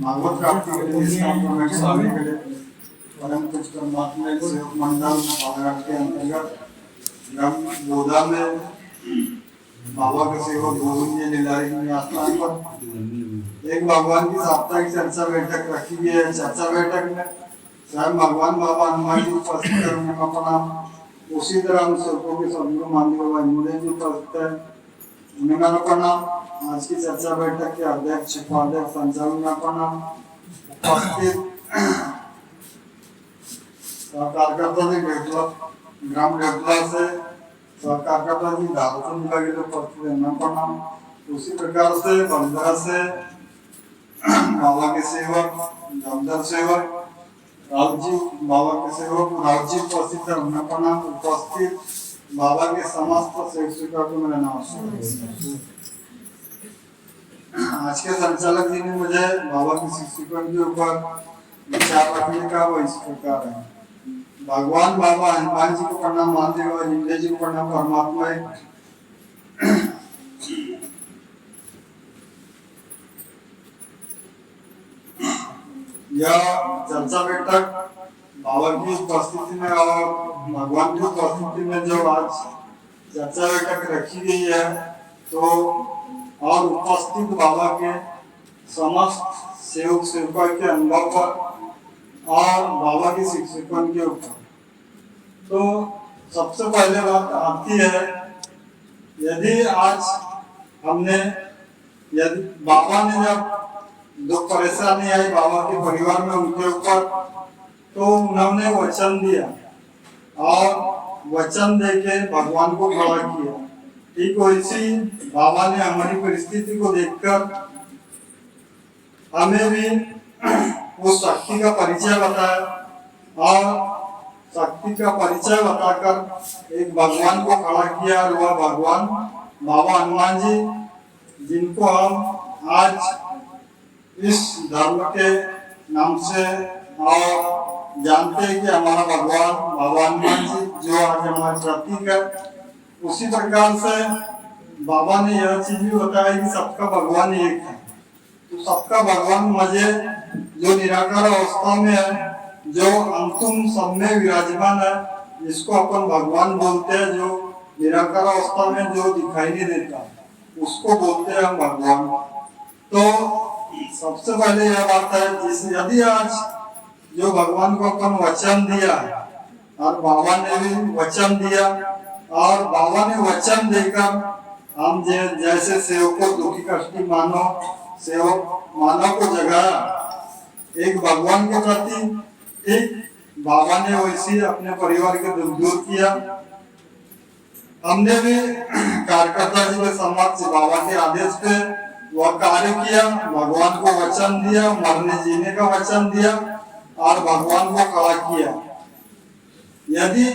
भागवत प्राप्ति के लिए स्थापना स्वामी के परम कुछ परमात्मा सेवक मंडल बागराट के अंतर्गत ग्राम बोधा में बाबा के सेवक गोविंद जी लीलारी के स्थान पर एक भगवान की साप्ताहिक चर्चा बैठक रखी गई है। चर्चा बैठक में स्वयं भगवान बाबा हनुमान जी उपस्थित है, उन्होंने अपना उसी तरह हम सेवकों के सदगुरु मान बाबा हिंदू जी उपस्थित है, उन्होंने अपना आज की चर्चा बैठक के अध्यक्ष उपाध्यक्ष संचालन में अपना उपस्थित कार्यकर्ता जी ग्राम डेटला से कार्यकर्ता जी धारचंद का उपस्थित है अपना। उसी प्रकार से बंदरा से बाबा के सेवक जमदर सेवक रावजी बाबा के सेवक रावजी उपस्थित है, उन्हें अपना उपस्थित बाबा के समस्त सेवकों को मेरा नमस्कार। आज के संचालक जी ने मुझे बाबा की शिक्षकों के ऊपर विचार रखने का वो इस प्रकार है। भगवान बाबा हनुमान जी को प्रणाम, महादेव और इंद्र जी को प्रणाम, परमात्मा यह चर्चा बैठक बाबा की उपस्थिति में और भगवान की उपस्थिति में जो आज चर्चा बैठक रखी गई है, तो और उपस्थित बाबा के समस्त सेवक सेवकों के अनुभव पर और बाबा के शिक्षकों के ऊपर, तो सबसे पहले बात आती है, यदि आज हमने यदि बाबा ने जब दुख परेशानी आई बाबा के परिवार में उनके ऊपर, तो उन्होंने वचन दिया और वचन देके भगवान को खड़ा किया। ठीक वैसी बाबा ने हमारी परिस्थिति को देखकर हमें भी उस शक्ति का परिचय बताया और शक्ति का परिचय बताकर एक भगवान को खड़ा किया, और वह भगवान बाबा हनुमान जी, जिनको हम आज इस धर्म के नाम से और जानते हैं कि हमारा भगवान बाबा हनुमान जी जो आज हमारे प्रतीक है। उसी प्रकार से बाबा ने यह चीज भी बताया कि सबका भगवान एक है, तो सबका भगवान मुझे जो निराकार अवस्था में है, जो अंतुम सब में विराजमान है, जिसको अपन भगवान बोलते हैं, जो निराकार अवस्था में जो दिखाई नहीं देता उसको बोलते हैं हम भगवान। तो सबसे पहले यह बात है, जिस यदि आज जो भगवान को अपन वचन दिया और बाबा ने भी वचन दिया और बाबा ने वचन देकर हम जैसे सेवकों दुखी कष्टी सेवक मानव को जगाया एक भगवान के प्रति, ठीक बाबा ने वैसे अपने परिवार के दुख दूर किया। हमने भी कार्यकर्ता जी के समक्ष बाबा के आदेश पे वह कार्य किया, भगवान को वचन दिया, मरने जीने का वचन दिया और भगवान को खड़ा किया। यदि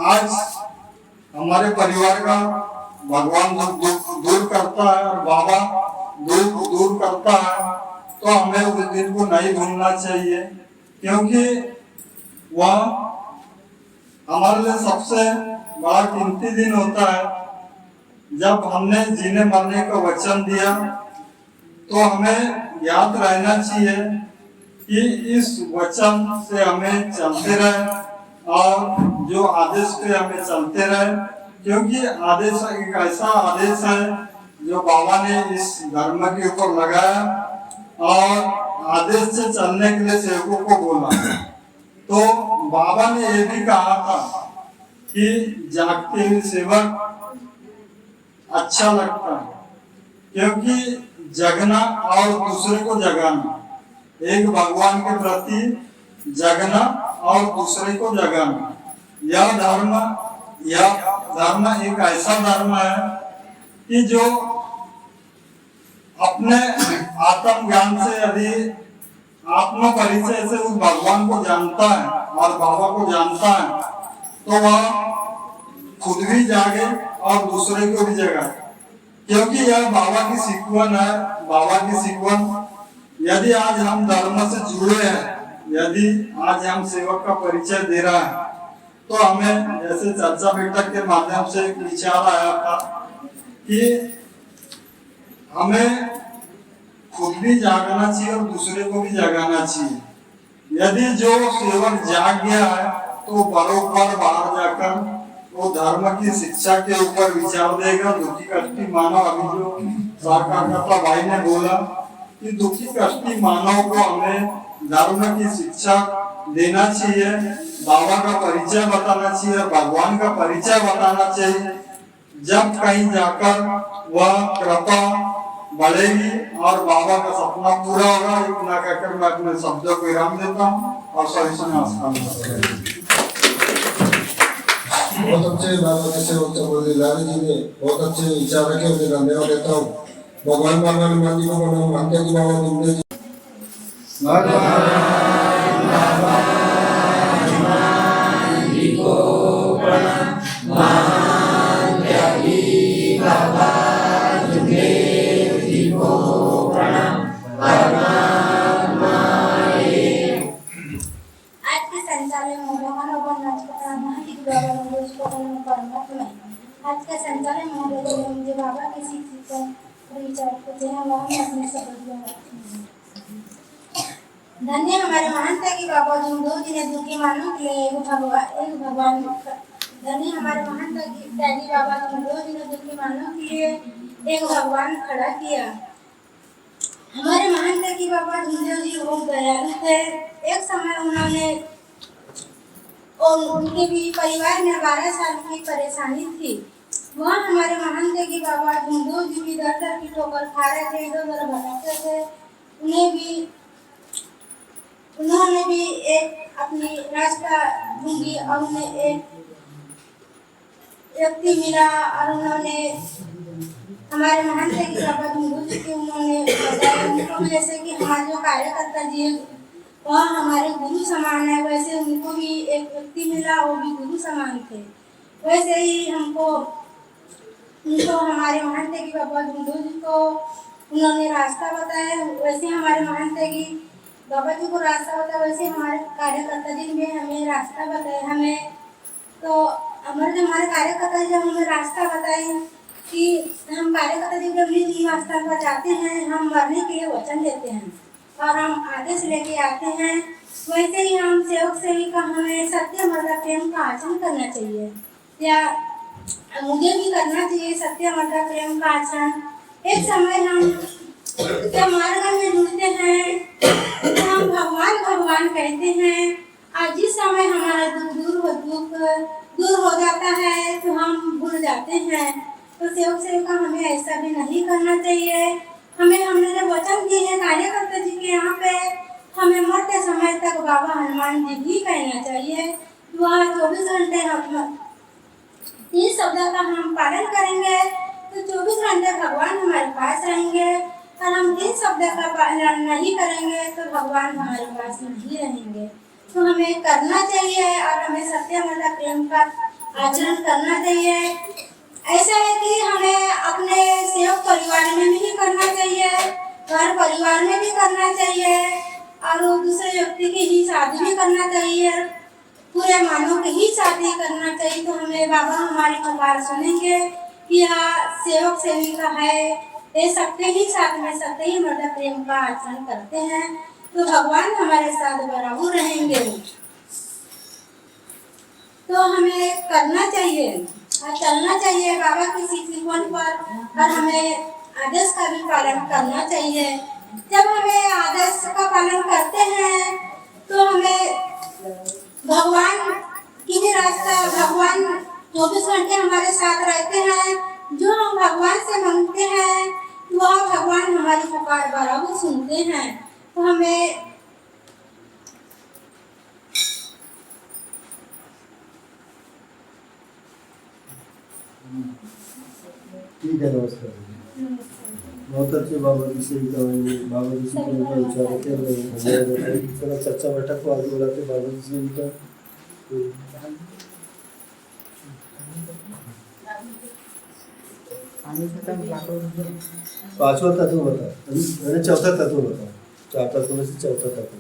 आज हमारे परिवार का भगवान दूर करता है और बाबा दूर करता है, तो हमें उस दिन को नहीं भूलना चाहिए, क्योंकि वह हमारे लिए सबसे बड़ा कीमती दिन होता है। जब हमने जीने मरने का वचन दिया, तो हमें याद रहना चाहिए कि इस वचन से हमें चलते रहे और जो आदेश पे हमें चलते रहे, क्योंकि आदेश एक ऐसा आदेश है जो बाबा ने इस धर्म के ऊपर लगाया और आदेश से चलने के लिए सेवकों को बोला। तो बाबा ने ये भी कहा था कि जागते हुए सेवक अच्छा लगता है, क्योंकि जगना और दूसरे को जगाना, एक भगवान के प्रति जगना और दूसरे को जगाना, यह धर्म एक ऐसा धर्म है कि जो अपने आत्म ज्ञान से यदि आत्म परिचय से उस भगवान को जानता है और बाबा को जानता है, तो वह खुद भी जागे और दूसरे को भी जगाए, क्योंकि यह बाबा की सिखवन है। बाबा की सिखवन, यदि आज हम धर्म से जुड़े हैं, यदि आज हम सेवक का परिचय दे रहा है, तो हमें जैसे चर्चा बैठक के माध्यम से एक विचार आया था कि हमें खुद भी जागना चाहिए और दूसरे को भी जगाना चाहिए। यदि जो सेवक जाग गया है तो बरोबर बाहर जाकर वो धर्म की शिक्षा के ऊपर विचार देगा। दुखी कष्टी मानव, अभी जो साकारकर्ता भाई ने बोला कि दुखी कष्टी मानव को हमें धर्म की शिक्षा देना चाहिए, बाबा का परिचय बताना चाहिए और भगवान का परिचय बताना चाहिए। जब कहीं जाकर वह कृपा बढ़ेगी और बाबा का सपना पूरा होगा। इतना कहकर मैं अपने शब्दों को विराम देता हूँ और बहुत अच्छे बाबा के सेवक बोले लाल जी ने बहुत अच्छे विचार रखे, उन्हें धन्यवाद देता हूँ। भगवान बाबा ने मंदिर को बनाओ, मानते कि बाबा तुमने आज का संचालन महोदय ने मुझे बाबा की शिक्षा विचार को देना वह मैं अपने शपथ में धन्य हमारे महंत की बाबा जो दो दिन दुखी मानव के लिए एक भगवान धन्य हमारे महंत की डैडी बाबा जो दो दिन दुखी मानव के लिए एक भगवान खड़ा किया। हमारे महंत की बाबा झुंझुनू जी बहुत दयालु थे। एक समय उन्होंने और उनके भी परिवार में 12 साल की परेशानी थी। वहाँ हमारे महंत की बाबा झुंझुनू जी भी दर की ठोकर खा रहे थे, इधर भटकते थे। उन्होंने भी एक अपनी रास्ता ढूंढी और उन्हें एक व्यक्ति मिला और उन्होंने हमारे महंत की बाबा झुंझुनू जी के उन्होंने बताया उनको जैसे कि हमारे जो कार्यकर्ता जी वह हमारे गुरु समान है, वैसे उनको भी एक व्यक्ति मिला, वो भी गुरु समान थे। वैसे ही उनको हमारे महंत की बाबा झुंझुनू जी को उन्होंने रास्ता बताया, वैसे हमारे महंत की बाबा जी को रास्ता बताया, वैसे हमारे कार्यकर्ता जी ने हमें रास्ता बताया। हमें तो हमारे कार्यकर्ता जी हमें रास्ता बताए कि हम कार्यकर्ता जी जब भी रास्ता पर जाते हैं हम मरने के लिए वचन देते हैं और हम आदेश लेके आते हैं। वैसे ही हम सेवक सेविका हमें सत्य मर्दा प्रेम का आचरण करना चाहिए, या मुझे भी करना चाहिए सत्य मर्दा प्रेम का आचरण। एक समय हम जब मार्ग में जुड़ते हैं तो हम भगवान भगवान कहते हैं और जिस समय हमारा दुख दूर हो जाता है तो हम भूल जाते हैं। तो सेवक सेविका हमें ऐसा भी नहीं करना चाहिए। हमने जब वचन दिए हैं कार्यकर्ता जी के यहाँ पे, हमें मरते समय तक बाबा हनुमान जी भी कहना चाहिए। वह 24 घंटे इस शब्द का हम पालन करेंगे तो 24 घंटे भगवान हमारे पास रहेंगे, और हम इस शब्द का पालन नहीं करेंगे तो भगवान हमारे पास नहीं रहेंगे। तो हमें करना चाहिए और हमें सत्य मतलब प्रेम का आचरण करना चाहिए। ऐसा है कि हमें अपने सेवक परिवार में भी करना चाहिए, घर परिवार में भी करना चाहिए, और दूसरे व्यक्ति की ही शादी भी करना चाहिए, पूरे मानव की ही शादी करना चाहिए। तो हमें बाबा हमारी पुकार सुनेंगे कि सेवक सेविका है, ये सबके ही साथ में सत्य ही मतलब प्रेम का आचरण करते हैं तो भगवान हमारे साथ बराबर रहेंगे। तो हमें करना चाहिए और चलना चाहिए बाबा की शिकवन पर, और हमें आदेश का भी पालन करना चाहिए। जब हमें आदेश का पालन करते हैं तो हमें भगवान की भी रास्ता, भगवान 24 घंटे हमारे साथ रहते हैं। जो हम भगवान से मांगते हैं वह भगवान हमारी पुकार बराबर सुनते हैं। तो हमें ठीक है, नमस्कार। बहुत अच्छे बाबा जी से बाबा जी से विचार के थोड़ा चर्चा बैठक को आगे बढ़ाते बाबा जी से भी पांचवा तत्व बता, अरे चौथा तत्व बता, 4 तत्व में से चौथा तत्व।